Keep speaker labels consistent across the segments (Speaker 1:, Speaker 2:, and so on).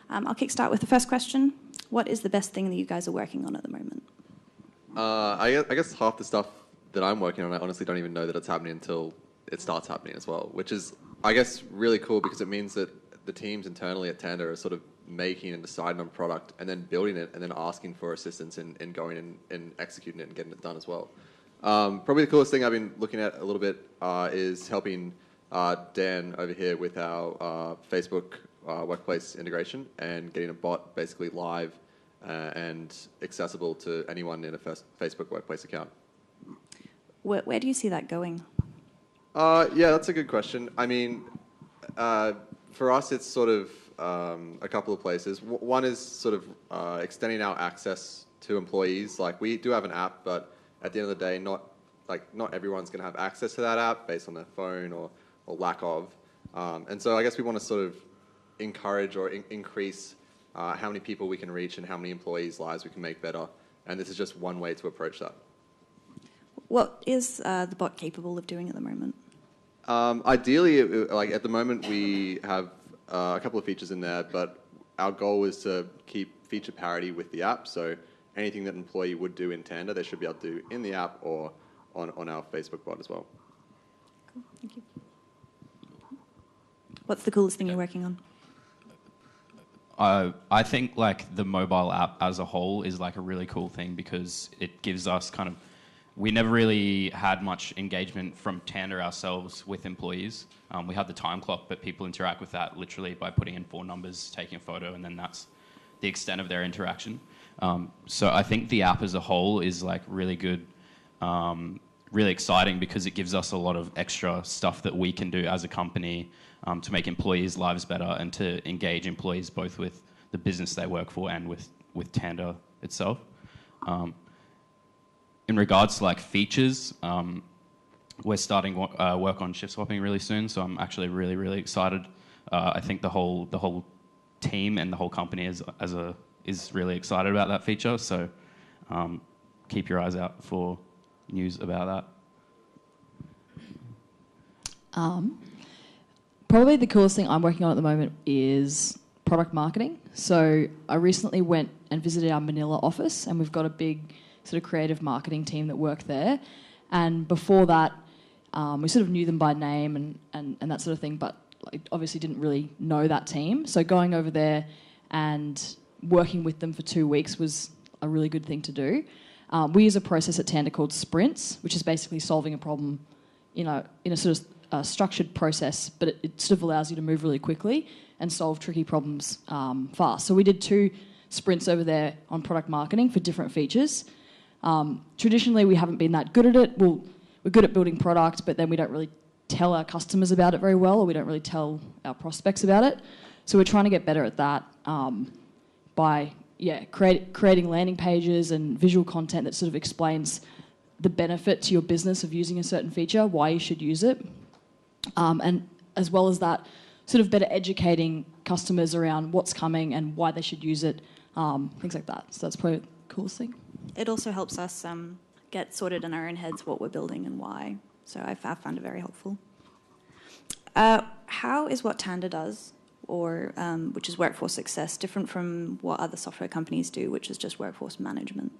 Speaker 1: I'll kickstart with the first question. What is the best thing that you guys are working on at the moment?
Speaker 2: I guess half the stuff that I'm working on, I honestly don't even know that it's happening until it starts happening as well, which is, I guess, really cool because it means that the teams internally at Tanda are sort of making and deciding on product and then building it and then asking for assistance in going and executing it and getting it done as well. Probably the coolest thing I've been looking at a little bit is helping Dan over here with our Facebook workplace integration and getting a bot basically live and accessible to anyone in a Facebook workplace account.
Speaker 1: Where do you see that going?
Speaker 2: Yeah, that's a good question. I mean, for us, it's sort of a couple of places. One is sort of extending our access to employees. Like, we do have an app, but at the end of the day, not everyone's going to have access to that app based on their phone or lack of. And so I guess we want to sort of encourage or increase how many people we can reach and how many employees' lives we can make better. And this is just one way to approach that.
Speaker 1: What is the bot capable of doing at the moment?
Speaker 2: Ideally, like at the moment, we have a couple of features in there, but our goal is to keep feature parity with the app. So anything that an employee would do in Tanda, they should be able to do in the app or on our Facebook bot as well.
Speaker 1: Cool, thank you. What's the coolest thing you're working on?
Speaker 3: I think like the mobile app as a whole is like a really cool thing because it gives us kind of, we never really had much engagement from Tanda ourselves with employees. We had the time clock, but people interact with that literally by putting in 4 numbers, taking a photo, and then that's the extent of their interaction. So I think the app as a whole is like really good, really exciting because it gives us a lot of extra stuff that we can do as a company to make employees' lives better and to engage employees both with the business they work for and with Tanda itself. In regards to like features, we're starting work on shift swapping really soon, so I'm actually really, really excited. I think the whole team and the whole company is really excited about that feature, so keep your eyes out for news about that.
Speaker 4: Probably the coolest thing I'm working on at the moment is product marketing. So I recently went and visited our Manila office, and we've got a big sort of creative marketing team that work there. And before that, we sort of knew them by name and that sort of thing, but like, obviously didn't really know that team. So going over there and working with them for 2 weeks was a really good thing to do. We use a process at Tanda called sprints, which is basically solving a problem in a sort of structured process, but it sort of allows you to move really quickly and solve tricky problems fast. So we did 2 sprints over there on product marketing for different features. Traditionally, we haven't been that good at it. We're good at building product, but then we don't really tell our customers about it very well, or we don't really tell our prospects about it. So we're trying to get better at that by creating landing pages and visual content that sort of explains the benefit to your business of using a certain feature, why you should use it. And as well as that, sort of better educating customers around what's coming and why they should use it, things like that. So that's probably the coolest thing.
Speaker 1: It also helps us get sorted in our own heads what we're building and why. So I've found it very helpful. How is what Tanda does, or which is workforce success, different from what other software companies do, which is just workforce management?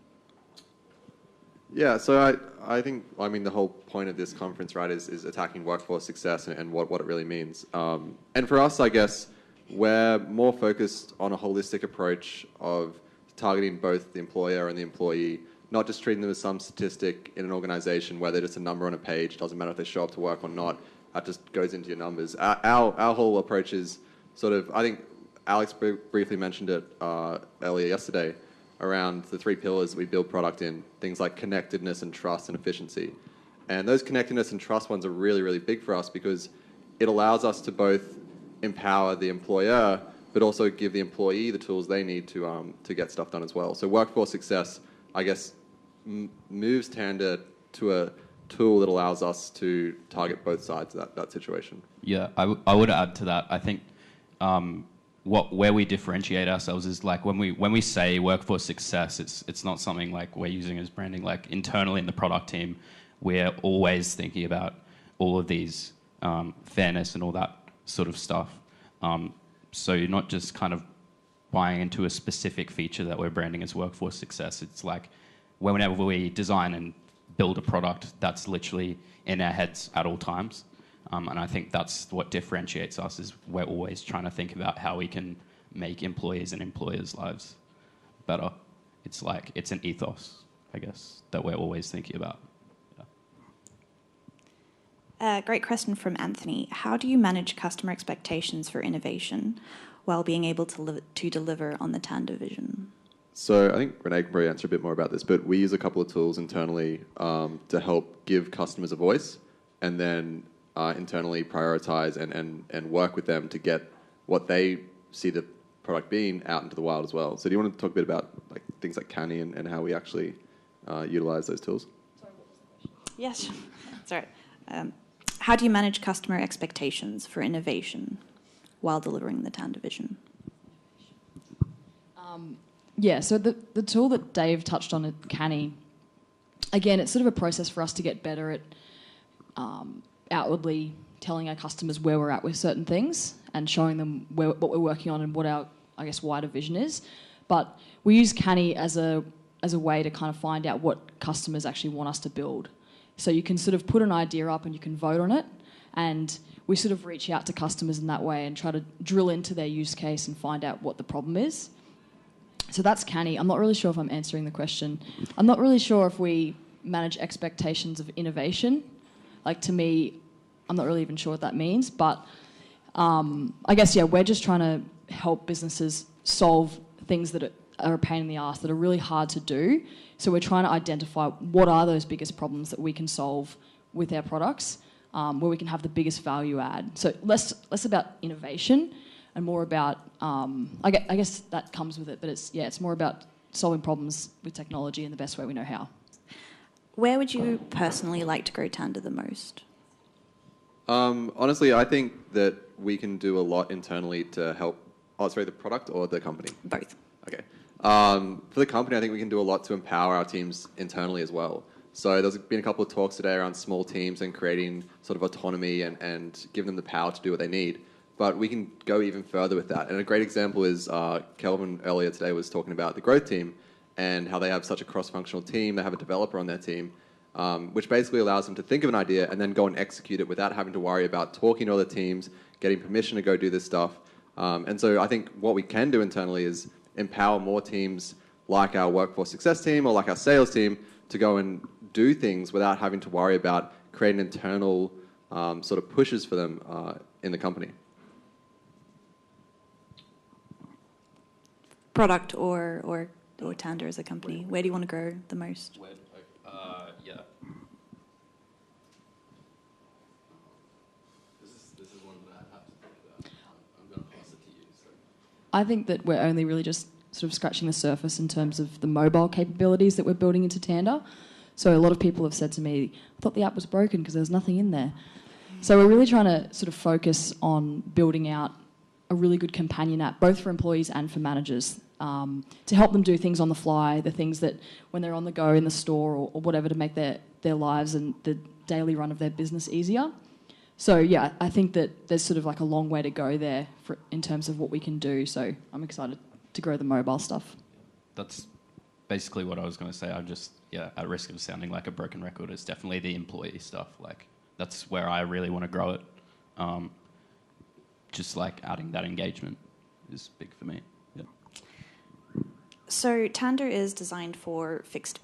Speaker 2: Yeah, so I think, the whole point of this conference, right, is attacking workforce success and what it really means. And for us, I guess, we're more focused on a holistic approach of targeting both the employer and the employee, not just treating them as some statistic in an organization where they're just a number on a page, doesn't matter if they show up to work or not, that just goes into your numbers. Our whole approach is sort of, I think Alex briefly mentioned it earlier yesterday, around the 3 pillars that we build product in, things like connectedness and trust and efficiency. And those connectedness and trust ones are really, really big for us because it allows us to both empower the employer but also give the employee the tools they need to get stuff done as well. So workforce success, I guess, moves Tanda to a tool that allows us to target both sides of that situation.
Speaker 3: Yeah, I would add to that. I think where we differentiate ourselves is like when we say workforce success, it's not something like we're using as branding. Like internally in the product team, we're always thinking about all of these fairness and all that sort of stuff. So you're not just kind of buying into a specific feature that we're branding as workforce success. It's like whenever we design and build a product, that's literally in our heads at all times. And I think that's what differentiates us, is we're always trying to think about how we can make employees and employers' lives better. It's like, it's an ethos, I guess, that we're always thinking about.
Speaker 1: Great question from Anthony. How do you manage customer expectations for innovation while being able to deliver on the Tanda vision?
Speaker 2: So I think Renee can probably answer a bit more about this, but we use a couple of tools internally to help give customers a voice, and then internally prioritize and work with them to get what they see the product being out into the wild as well. So do you want to talk a bit about like things like Canny and how we actually utilize those tools?
Speaker 1: Sorry, what was the question? Yes, sorry. How do you manage customer expectations for innovation while delivering the Tanda vision?
Speaker 4: Yeah, so the tool that Dave touched on at Canny, again, it's sort of a process for us to get better at outwardly telling our customers where we're at with certain things and showing them what we're working on and what our, I guess, wider vision is. But we use Canny as a way to kind of find out what customers actually want us to build. So you can sort of put an idea up and you can vote on it, and we sort of reach out to customers in that way and try to drill into their use case and find out what the problem is. So that's Canny. I'm not really sure if I'm answering the question. I'm not really sure if we manage expectations of innovation. Like, to me, I'm not really even sure what that means, but I guess, yeah, we're just trying to help businesses solve things that are a pain in the ass, that are really hard to do. So we're trying to identify what are those biggest problems that we can solve with our products, where we can have the biggest value add. So less about innovation and more about, I guess that comes with it, but it's more about solving problems with technology in the best way we know how.
Speaker 1: Where would you personally like to grow Tanda the most?
Speaker 2: Honestly, I think that we can do a lot internally to help. Oh, sorry, the product or the company?
Speaker 1: Both.
Speaker 2: Okay. For the company, I think we can do a lot to empower our teams internally as well. So there's been a couple of talks today around small teams and creating sort of autonomy and giving them the power to do what they need. But we can go even further with that. And a great example is Kelvin earlier today was talking about the growth team and how they have such a cross-functional team. They have a developer on their team, which basically allows them to think of an idea and then go and execute it without having to worry about talking to other teams, getting permission to go do this stuff. And so I think what we can do internally is empower more teams like our workforce success team or like our sales team to go and do things without having to worry about creating internal sort of pushes for them in the company.
Speaker 1: Product or Tanda as a company, where do you want to grow the most?
Speaker 3: Yeah. This is one that I have to think about. I'm going to pass it to you. So.
Speaker 4: I think that we're only really just sort of scratching the surface in terms of the mobile capabilities that we're building into Tanda. So a lot of people have said to me, I thought the app was broken because there's nothing in there. So we're really trying to sort of focus on building out a really good companion app, both for employees and for managers, to help them do things on the fly, the things that when they're on the go in the store or whatever, to make their lives and the daily run of their business easier. So yeah, I think that there's sort of like a long way to go there in terms of what we can do. So I'm excited to grow the mobile stuff.
Speaker 3: That's basically what I was going to say. I'm just, at risk of sounding like a broken record, it's definitely the employee stuff. Like, that's where I really want to grow it. Just like adding that engagement is big for me. Yeah.
Speaker 1: So Tanda is designed for fixed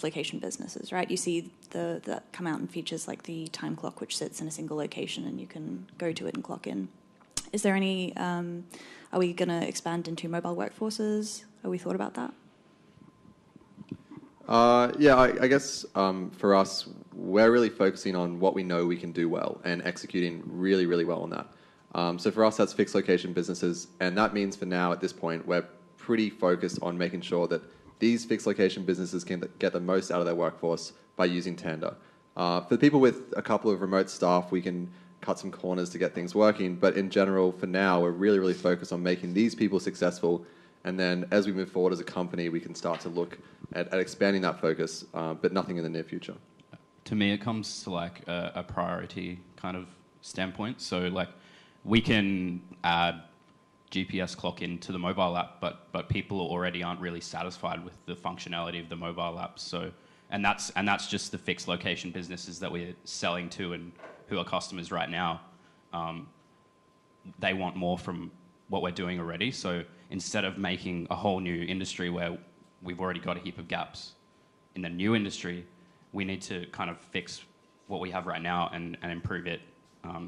Speaker 1: location businesses, right? You see that come out in features like the time clock, which sits in a single location, and you can go to it and clock in. Is there any? Are we going to expand into mobile workforces? Have we thought about that?
Speaker 2: I guess for us, we're really focusing on what we know we can do well and executing really, really well on that. So for us, that's fixed location businesses, and that means for now, at this point, we're pretty focused on making sure that these fixed location businesses can get the most out of their workforce by using Tanda. For the people with a couple of remote staff, we can cut some corners to get things working, but in general, for now, we're really, really focused on making these people successful, and then as we move forward as a company, we can start to look at expanding that focus, but nothing in the near future.
Speaker 3: To me, it comes to like a priority kind of standpoint. So like we can add GPS clock into the mobile app, but people already aren't really satisfied with the functionality of the mobile app. So, and that's just the fixed location businesses that we're selling to and who are customers right now. They want more from what we're doing already. So instead of making a whole new industry where we've already got a heap of gaps in the new industry, we need to kind of fix what we have right now and improve it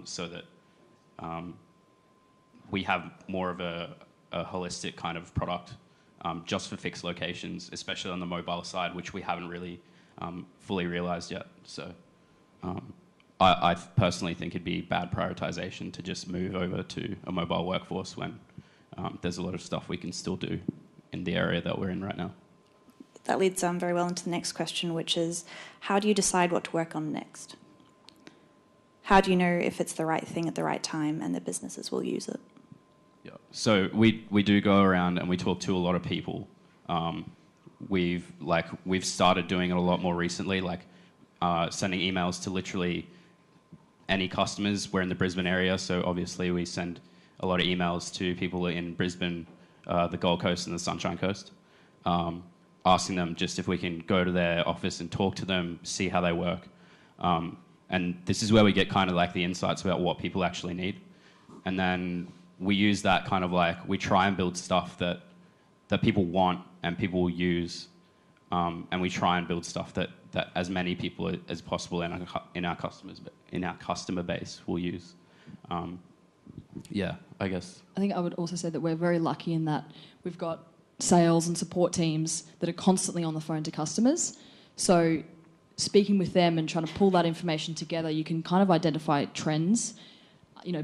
Speaker 3: so that we have more of a holistic kind of product just for fixed locations, especially on the mobile side, which we haven't really fully realized yet. So I personally think it'd be bad prioritization to just move over to a mobile workforce when there's a lot of stuff we can still do in the area that we're in right now.
Speaker 1: That leads very well into the next question, which is, how do you decide what to work on next? How do you know if it's the right thing at the right time and that businesses will use it?
Speaker 3: Yeah. So we do go around and we talk to a lot of people. We've started doing it a lot more recently, sending emails to literally any customers. We're in the Brisbane area, so obviously we send a lot of emails to people in Brisbane, the Gold Coast and the Sunshine Coast, asking them just if we can go to their office and talk to them, see how they work. And this is where we get kind of like the insights about what people actually need. And then we use that kind of we try and build stuff that people want and people will use. And we try and build stuff that as many people as possible in our customer base will use. Yeah, I guess.
Speaker 4: I think I would also say that we're very lucky in that we've got sales and support teams that are constantly on the phone to customers. So speaking with them and trying to pull that information together, you can kind of identify trends,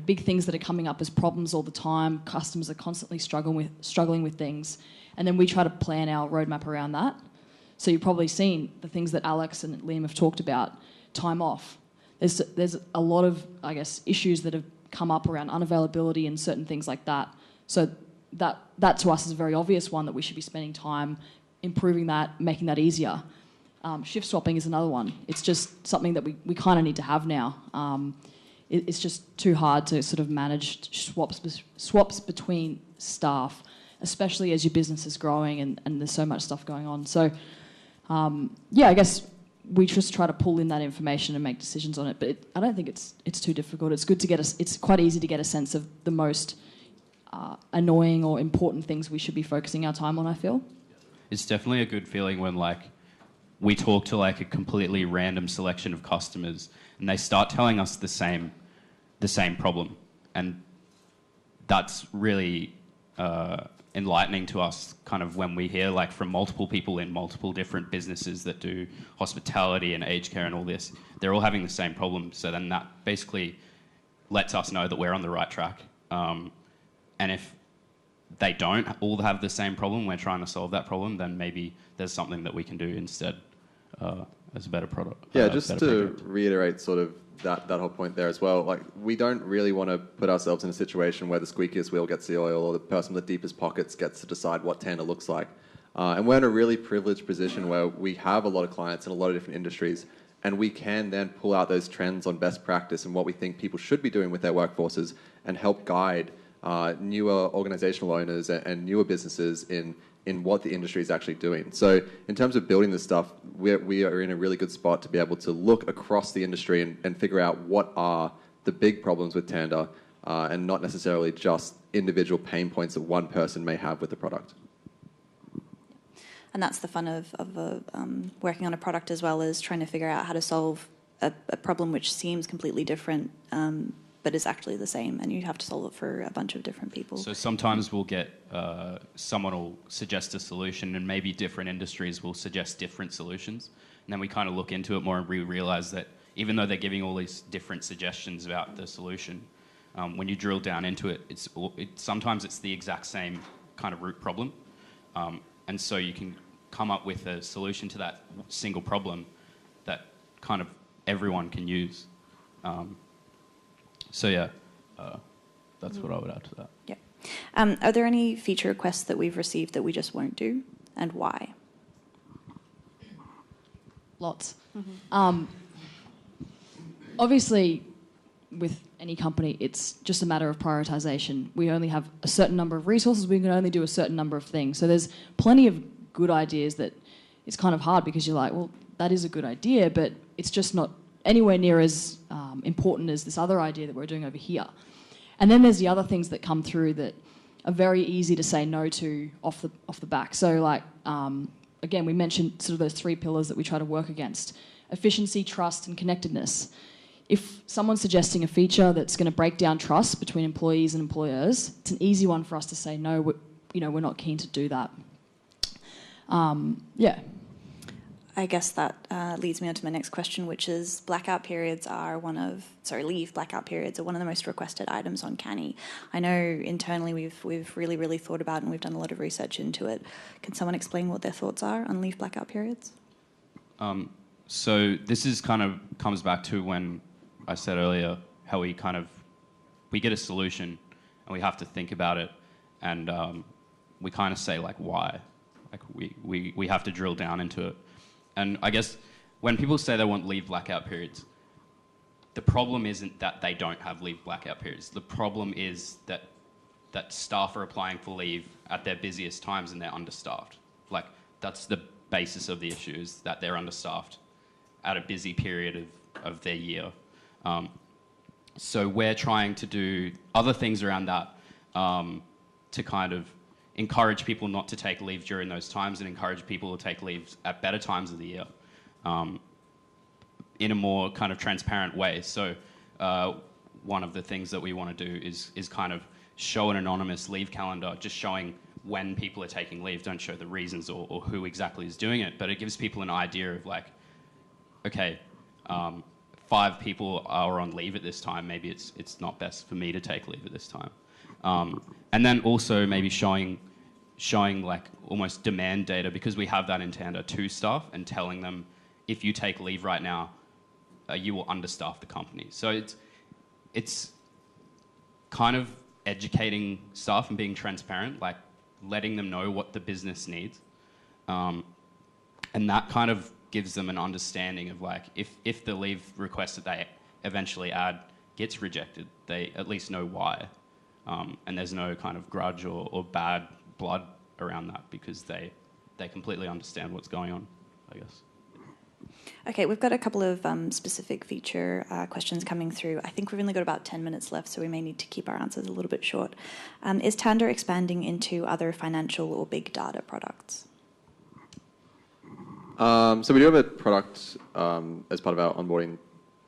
Speaker 4: big things that are coming up as problems all the time. Customers are constantly struggling with things. And then we try to plan our roadmap around that. So you've probably seen the things that Alex and Liam have talked about, time off. There's a lot of, I guess, issues that have come up around unavailability and certain things like that. So that to us is a very obvious one that we should be spending time improving that, making that easier. Shift swapping is another one. It's just something that we kind of need to have now. It's just too hard to sort of manage swaps between staff, especially as your business is growing and there's so much stuff going on. So, I guess we just try to pull in that information and make decisions on it. But I don't think it's too difficult. It's good to it's quite easy to get a sense of the most annoying or important things we should be focusing our time on, I feel.
Speaker 3: It's definitely a good feeling when we talk to a completely random selection of customers and they start telling us the same problem, and that's really enlightening to us kind of when we hear from multiple people in multiple different businesses that do hospitality and aged care and all this. They're all having the same problem, so then that basically lets us know that we're on the right track. And if they don't all have the same problem, we're trying to solve that problem, then maybe there's something that we can do instead as a better product.
Speaker 2: Yeah, just to reiterate sort of that whole point there as well, we don't really want to put ourselves in a situation where the squeakiest wheel gets the oil or the person with the deepest pockets gets to decide what Tanda looks like. And we're in a really privileged position where we have a lot of clients in a lot of different industries, and we can then pull out those trends on best practice and what we think people should be doing with their workforces and help guide newer organizational owners and newer businesses in what the industry is actually doing. So in terms of building this stuff, we are in a really good spot to be able to look across the industry and figure out what are the big problems with Tanda and not necessarily just individual pain points that one person may have with the product.
Speaker 1: And that's the fun of working on a product, as well as trying to figure out how to solve a problem which seems completely different, but is actually the same, and you have to solve it for a bunch of different people.
Speaker 3: So sometimes we'll get someone will suggest a solution, and maybe different industries will suggest different solutions. And then we kind of look into it more, and we realise that even though they're giving all these different suggestions about the solution, when you drill down into it, sometimes it's the exact same kind of root problem. And so you can come up with a solution to that single problem that kind of everyone can use. That's what I would add to that.
Speaker 1: Yeah. Are there any feature requests that we've received that we just won't do, and why?
Speaker 4: Lots. Mm-hmm. Obviously, with any company, it's just a matter of prioritization. We only have a certain number of resources. We can only do a certain number of things. So there's plenty of good ideas that it's kind of hard because you're like, well, that is a good idea, but it's just not anywhere near as important as this other idea that we're doing over here. And then there's the other things that come through that are very easy to say no to off the back. So like, again, we mentioned sort of those 3 pillars that we try to work against: efficiency, trust, and connectedness. If someone's suggesting a feature that's going to break down trust between employees and employers, it's an easy one for us to say no. We're not keen to do that. Yeah.
Speaker 1: I guess that leads me on to my next question, which is leave blackout periods are one of the most requested items on Canny. I know internally we've really thought about it and we've done a lot of research into it. Can someone explain what their thoughts are on leave blackout periods?
Speaker 3: So this is kind of comes back to when I said earlier how we get a solution and we have to think about it, and we kind of say like why, like we have to drill down into it. And I guess when people say they want leave blackout periods, the problem isn't that they don't have leave blackout periods. The problem is that staff are applying for leave at their busiest times and they're understaffed. Like, that's the basis of the issue, is that they're understaffed at a busy period of their year. So we're trying to do other things around that to kind of encourage people not to take leave during those times and encourage people to take leave at better times of the year in a more kind of transparent way. So one of the things that we want to do is kind of show an anonymous leave calendar, just showing when people are taking leave. Don't show the reasons or who exactly is doing it, but it gives people an idea of like, okay, 5 people are on leave at this time. Maybe it's not best for me to take leave at this time. And then also maybe showing like almost demand data, because we have that in Tanda, to staff, and telling them if you take leave right now, you will understaff the company. So it's kind of educating staff and being transparent, like letting them know what the business needs. And that kind of gives them an understanding of like, if the leave request that they eventually add gets rejected, they at least know why. And there's no kind of grudge or bad blood around that, because they completely understand what's going on, I guess.
Speaker 1: Okay, we've got a couple of specific feature questions coming through. I think we've only got about 10 minutes left, so we may need to keep our answers a little bit short. Is Tanda expanding into other financial or big data products?
Speaker 2: So we do have a product as part of our onboarding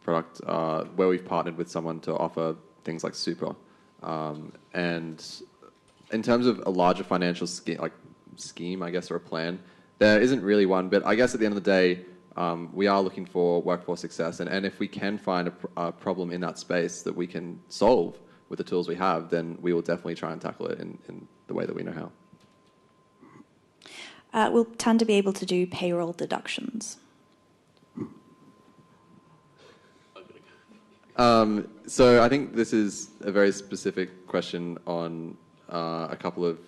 Speaker 2: product where we've partnered with someone to offer things like Super. And in terms of a larger financial scheme, I guess, or a plan, there isn't really one. But I guess at the end of the day, we are looking for workforce success. And if we can find a problem in that space that we can solve with the tools we have, then we will definitely try and tackle it in the way that we know how.
Speaker 1: Will Tanda be able to do payroll deductions?
Speaker 2: So I think this is a very specific question on a couple of...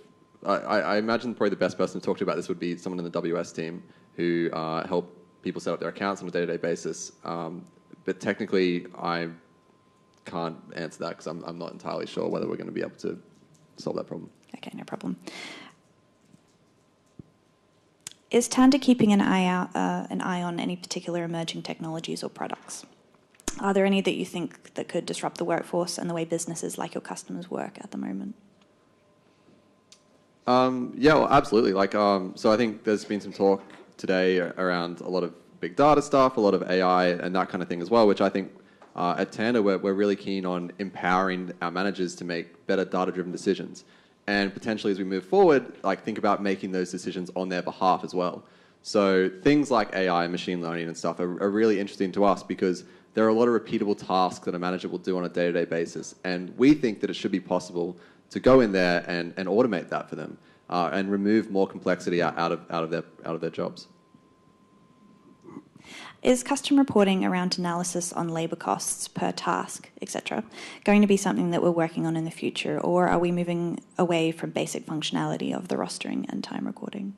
Speaker 2: I imagine probably the best person to talk to about this would be someone in the WS team who help people set up their accounts on a day-to-day basis. But technically, I can't answer that because I'm not entirely sure whether we're going to be able to solve that problem.
Speaker 1: Okay, no problem. Is Tanda keeping an eye on any particular emerging technologies or products? Are there any that you think that could disrupt the workforce and the way businesses like your customers work at the moment?
Speaker 2: Yeah, well, absolutely. So I think there's been some talk today around a lot of big data stuff, a lot of AI and that kind of thing as well, which I think at Tanda we're really keen on empowering our managers to make better data-driven decisions. And potentially as we move forward, think about making those decisions on their behalf as well. So things like AI and machine learning and stuff are really interesting to us because there are a lot of repeatable tasks that a manager will do on a day-to-day basis. And we think that it should be possible to go in there and automate that for them and remove more complexity out of their jobs.
Speaker 1: Is custom reporting around analysis on labour costs per task, etc., going to be something that we're working on in the future, or are we moving away from basic functionality of the rostering and time recording?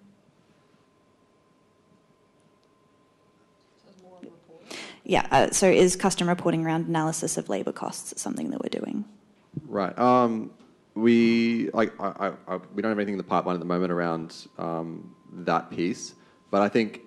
Speaker 1: Yeah, so is custom reporting around analysis of labour costs something that we're doing?
Speaker 2: Right. We we don't have anything in the pipeline at the moment around that piece, but I think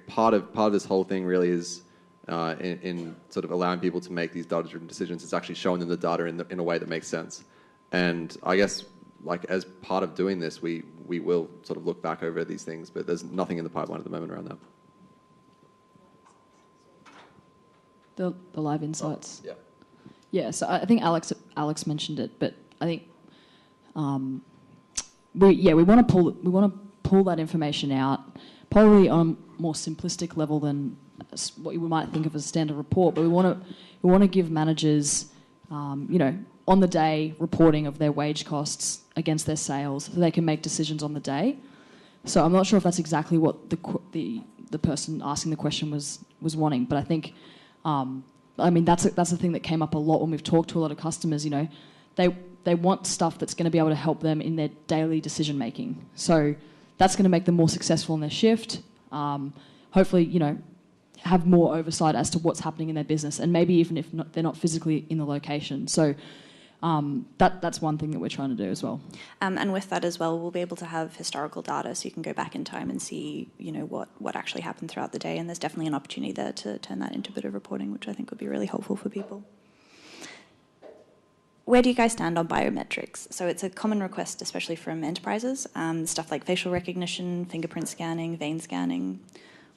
Speaker 2: part of this whole thing really is in sort of allowing people to make these data-driven decisions. It's actually showing them the data in a way that makes sense. And I guess like as part of doing this, we will sort of look back over these things, but there's nothing in the pipeline at the moment around that.
Speaker 4: The live insights.
Speaker 2: Yeah.
Speaker 4: Yeah, so I think Alex mentioned it, but I think we want to pull that information out, probably on a more simplistic level than what you might think of as a standard report. But we want to give managers, on the day reporting of their wage costs against their sales, so they can make decisions on the day. So I'm not sure if that's exactly what the person asking the question was wanting, but I think. That's the thing that came up a lot when we've talked to a lot of customers. They want stuff that's going to be able to help them in their daily decision making. So that's going to make them more successful in their shift. Hopefully, have more oversight as to what's happening in their business, and maybe even if they're not physically in the location. So that's one thing that we're trying to do as well.
Speaker 1: And with that as well, we'll be able to have historical data, so you can go back in time and see, what actually happened throughout the day. And there's definitely an opportunity there to turn that into a bit of reporting, which I think would be really helpful for people. Where do you guys stand on biometrics? So it's a common request, especially from enterprises, stuff like facial recognition, fingerprint scanning, vein scanning.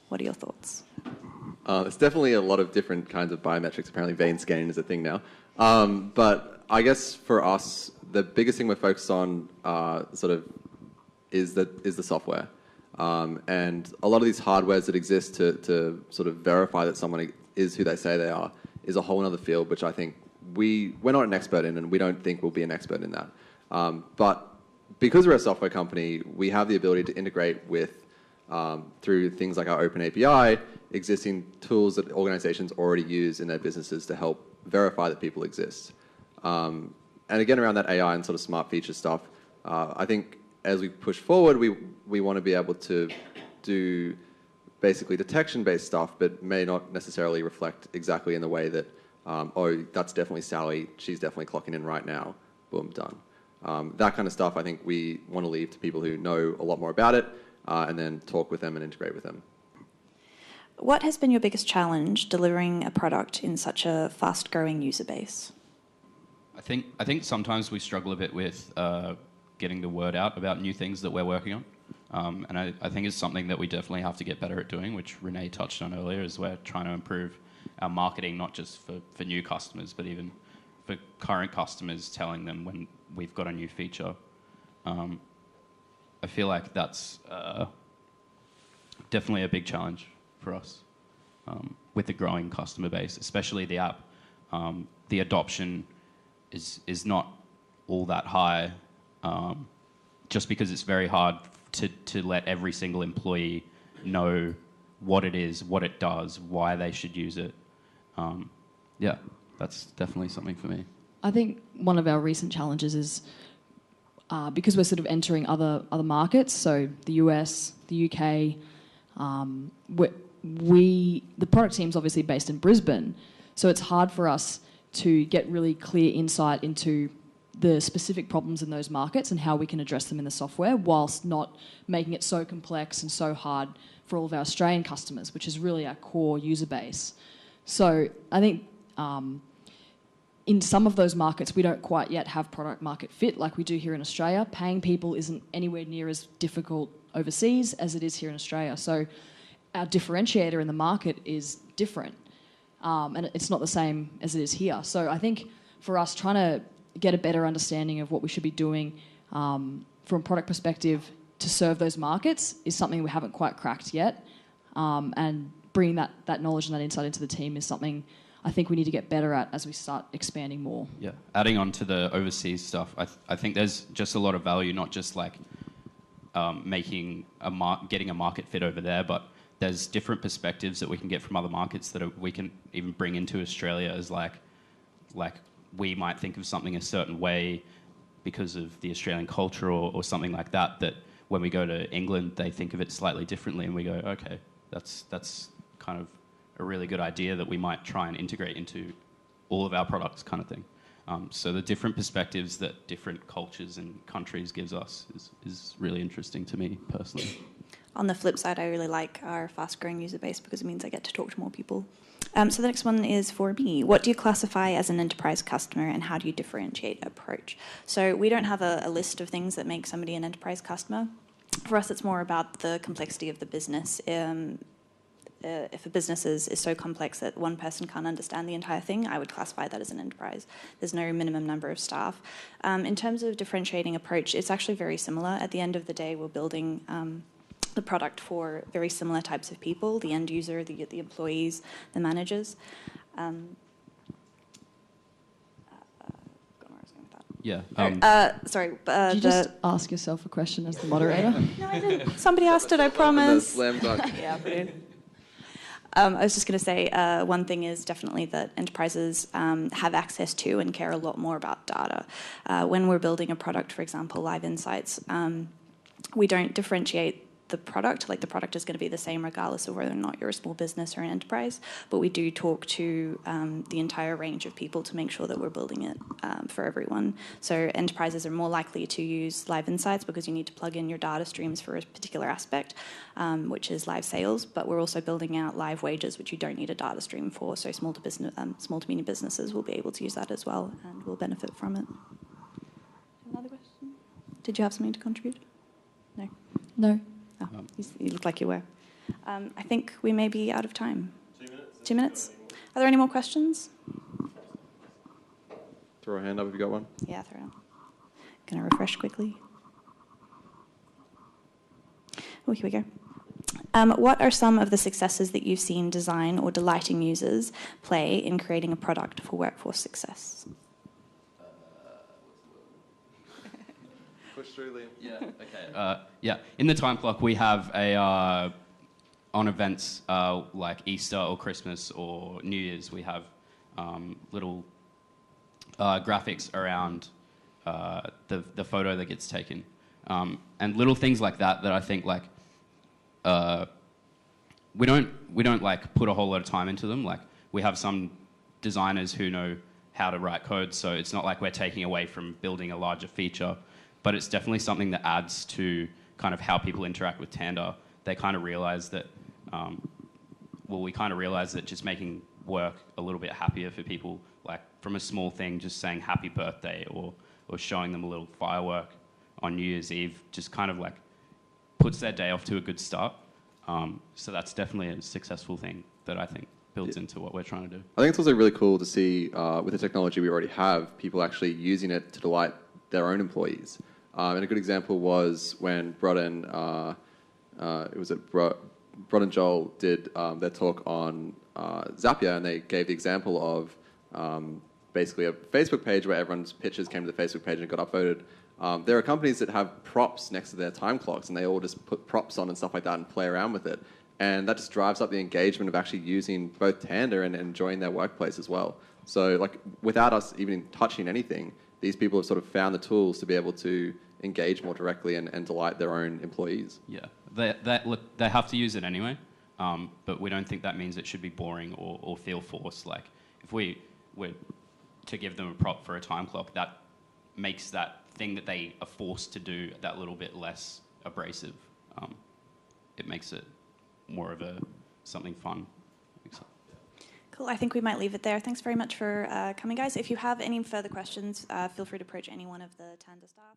Speaker 1: What are your thoughts?
Speaker 2: There's definitely a lot of different kinds of biometrics. Apparently vein scanning is a thing now. But I guess for us, the biggest thing we're focused on is the software. And a lot of these hardwares that exist to sort of verify that someone is who they say they are is a whole other field, which I think we're not an expert in, and we don't think we'll be an expert in that. But because we're a software company, we have the ability to integrate with, through things like our open API, existing tools that organizations already use in their businesses to help verify that people exist. And again, around that AI and sort of smart feature stuff, I think as we push forward, we want to be able to do basically detection-based stuff, but may not necessarily reflect exactly in the way that, that's definitely Sally, she's definitely clocking in right now, boom, done. That kind of stuff, I think we want to leave to people who know a lot more about it, and then talk with them and integrate with them.
Speaker 1: What has been your biggest challenge delivering a product in such a fast-growing user base?
Speaker 3: I think sometimes we struggle a bit with getting the word out about new things that we're working on. And I think it's something that we definitely have to get better at doing, which Renee touched on earlier, is we're trying to improve our marketing, not just for new customers, but even for current customers, telling them when we've got a new feature. I feel like that's definitely a big challenge for us with the growing customer base, especially the app. The adoption is not all that high, just because it's very hard to let every single employee know what it is, what it does, why they should use it. Yeah, that's definitely something for me.
Speaker 4: I think one of our recent challenges is because we're sort of entering other markets, so the US, the UK, the product team's obviously based in Brisbane, so it's hard for us to get really clear insight into the specific problems in those markets and how we can address them in the software, whilst not making it so complex and so hard for all of our Australian customers, which is really our core user base. So I think in some of those markets, we don't quite yet have product market fit like we do here in Australia. Paying people isn't anywhere near as difficult overseas as it is here in Australia. So our differentiator in the market is different. And it's not the same as it is here. So I think for us, trying to get a better understanding of what we should be doing from a product perspective to serve those markets is something we haven't quite cracked yet. And bringing that knowledge and that insight into the team is something I think we need to get better at as we start expanding more.
Speaker 3: Yeah, adding on to the overseas stuff, I think there's just a lot of value, not just like getting a market fit over there, but there's different perspectives that we can get from other markets that we can even bring into Australia as like we might think of something a certain way because of the Australian culture or something like that, that when we go to England, they think of it slightly differently, and we go, okay, that's kind of a really good idea that we might try and integrate into all of our products, kind of thing. So the different perspectives that different cultures and countries gives us is really interesting to me personally.
Speaker 1: On the flip side, I really like our fast-growing user base because it means I get to talk to more people. So the next one is for me. What do you classify as an enterprise customer, and how do you differentiate approach? So we don't have a list of things that make somebody an enterprise customer. For us, it's more about the complexity of the business. If a business is so complex that one person can't understand the entire thing, I would classify that as an enterprise. There's no minimum number of staff. In terms of differentiating approach, it's actually very similar. At the end of the day, we're building the product for very similar types of people: the end user, the employees, the managers.
Speaker 3: Yeah.
Speaker 1: Sorry.
Speaker 4: Did you just ask yourself a question as the moderator?
Speaker 1: No, I didn't. Somebody asked it, I promise.
Speaker 2: Slam dunk.
Speaker 1: Yeah, brilliant. I was just going to say one thing is definitely that enterprises have access to and care a lot more about data. When we're building a product, for example, Live Insights, we don't differentiate the product. Like, the product is going to be the same regardless of whether or not you're a small business or an enterprise, but we do talk to the entire range of people to make sure that we're building it for everyone. So enterprises are more likely to use Live Insights because you need to plug in your data streams for a particular aspect, which is live sales, but we're also building out live wages, which you don't need a data stream for, so small to medium businesses will be able to use that as well and will benefit from it. Another question? Did you have something to contribute? No?
Speaker 4: No.
Speaker 1: Oh, you look like you were. I think we may be out of time. 2 minutes? 2 minutes? Are there any more questions?
Speaker 2: Throw a hand up if you got one.
Speaker 1: Yeah, throw it up. Going to refresh quickly. Oh, here we go. What are some of the successes that you've seen design or delighting users play in creating a product for workforce success?
Speaker 2: Push through, Liam.
Speaker 3: Yeah. Okay. Yeah. In the time clock, we have on events like Easter or Christmas or New Year's, we have little graphics around the photo that gets taken, and little things like that I think like we don't like put a whole lot of time into them. Like, we have some designers who know how to write code, so it's not like we're taking away from building a larger feature. But it's definitely something that adds to kind of how people interact with Tanda. They kind of realize that, we kind of realize that just making work a little bit happier for people, like from a small thing, just saying happy birthday or showing them a little firework on New Year's Eve, just kind of like puts their day off to a good start. So that's definitely a successful thing that I think builds into what we're trying to do.
Speaker 2: I think it's also really cool to see, with the technology we already have, people actually using it to delight their own employees. And a good example was when Brod and Joel did their talk on Zapier, and they gave the example of basically a Facebook page where everyone's pictures came to the Facebook page and got upvoted. There are companies that have props next to their time clocks, and they all just put props on and stuff like that and play around with it. And that just drives up the engagement of actually using both Tanda and enjoying their workplace as well. So, like, without us even touching anything, these people have sort of found the tools to be able to engage more directly and delight their own employees.
Speaker 3: Yeah, they have to use it anyway, but we don't think that means it should be boring or feel forced. Like, if we were to give them a prop for a time clock, that makes that thing that they are forced to do that little bit less abrasive. It makes it more of something fun.
Speaker 1: Cool. I think we might leave it there. Thanks very much for coming, guys. If you have any further questions, feel free to approach any one of the Tanda staff.